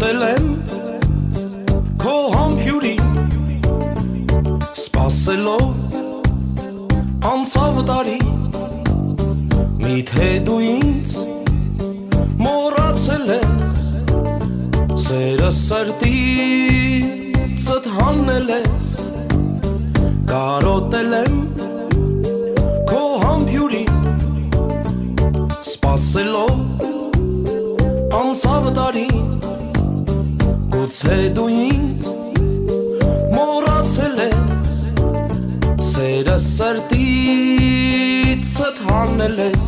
կարոտել եմ քո համբյուրին սպասելով անցավ տարի միթե դու ինձ մոռացել ես սերը սրտիցդ հանել ես կարոտել եմ քո համբյուրին սպասելով անցավ տարի գուցե դու ինձ մոռացել ես սերը սրտիցդ հանել ես